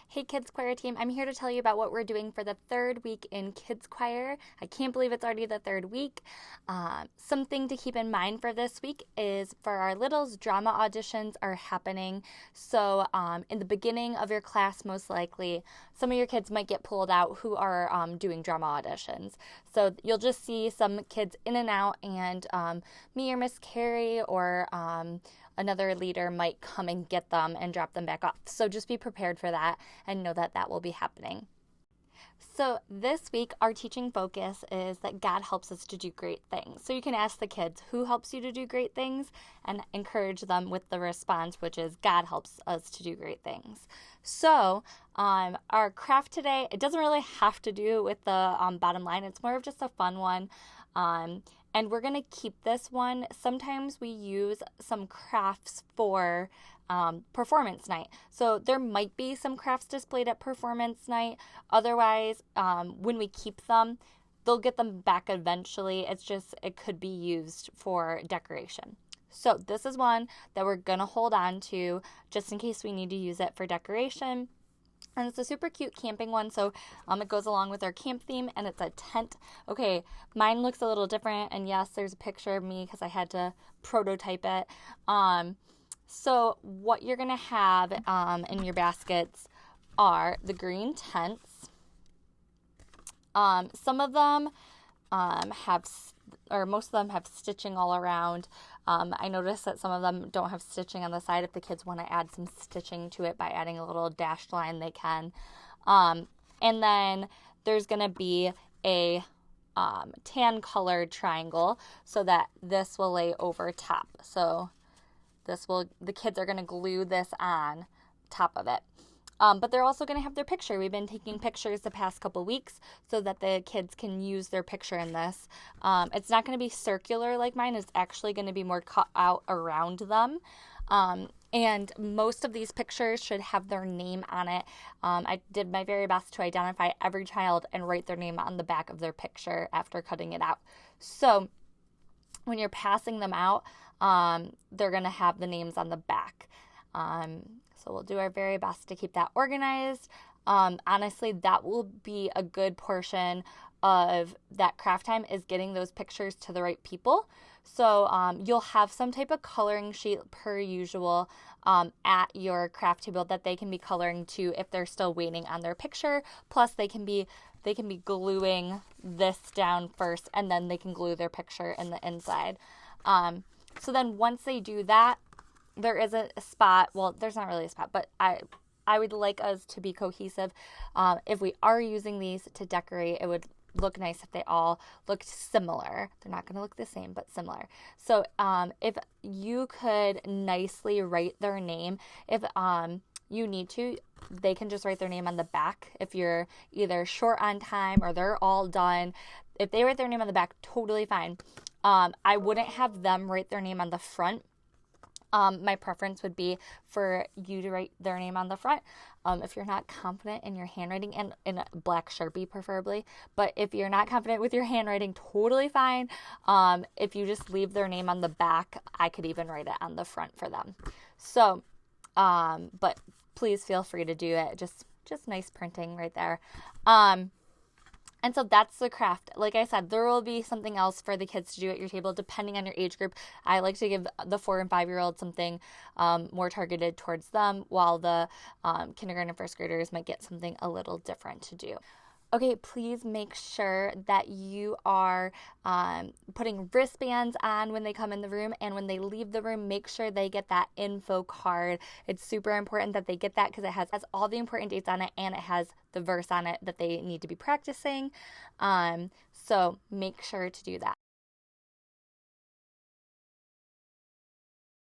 Hey Kids Choir team, I'm here to tell you about what we're doing for the third week in Kids Choir. I can't believe it's already the third week. Something to keep in mind for this week is for our littles, drama auditions are happening. So in the beginning of your class, most likely, some of your kids might get pulled out who are doing drama auditions. So you'll just see some kids in and out, and me or Miss Carrie or another leader might come and get them and drop them back off. So just be prepared for that and know that that will be happening. So this week, our teaching focus is that God helps us to do great things. So you can ask the kids who helps you to do great things and encourage them with the response, which is God helps us to do great things. So our craft today, it doesn't really have to do with the bottom line. It's more of just a fun one. And we're going to keep this one. Sometimes we use some crafts for performance night. So there might be some crafts displayed at performance night. Otherwise, when we keep them, they'll get them back eventually. It could be used for decoration. So this is one that we're going to hold on to just in case we need to use it for decoration. And it's a super cute camping one, so it goes along with our camp theme, and it's a tent. Okay, mine looks a little different, and yes, there's a picture of me because I had to prototype it. So what you're going to have in your baskets are the green tents. Some of them most of them have stitching all around. I noticed that some of them don't have stitching on the side. If the kids want to add some stitching to it by adding a little dashed line, they can. And then there's going to be a tan colored triangle so that this will lay over top. So the kids are going to glue this on top of it. But they're also going to have their picture. We've been taking pictures the past couple weeks so that the kids can use their picture in this. It's not going to be circular like mine. It's actually going to be more cut out around them. And most of these pictures should have their name on it. I did my very best to identify every child and write their name on the back of their picture after cutting it out. So when you're passing them out, they're going to have the names on the back. So we'll do our very best to keep that organized. Honestly, that will be a good portion of that craft time, is getting those pictures to the right people. So you'll have some type of coloring sheet per usual at your craft table that they can be coloring to if they're still waiting on their picture. Plus they can be gluing this down first, and then they can glue their picture in the inside. So then once they do that, there is a spot. Well, there's not really a spot, but I would like us to be cohesive. If we are using these to decorate, it would look nice if they all looked similar. They're not going to look the same, but similar. So if you could nicely write their name, if you need to, they can just write their name on the back. If you're either short on time or they're all done, if they write their name on the back, totally fine. I wouldn't have them write their name on the front. My preference would be for you to write their name on the front if you're not confident in your handwriting, and in a black Sharpie preferably. But if you're not confident with your handwriting, totally fine. If you just leave their name on the back, I could even write it on the front for them. So, but please feel free to do it. Just nice printing right there. And so that's the craft. Like I said, there will be something else for the kids to do at your table depending on your age group. I like to give the 4 and 5-year-olds something more targeted towards them, while the kindergarten and first graders might get something a little different to do. Okay, please make sure that you are putting wristbands on when they come in the room, and when they leave the room, make sure they get that info card. It's super important that they get that because it has all the important dates on it, and it has the verse on it that they need to be practicing. So make sure to do that.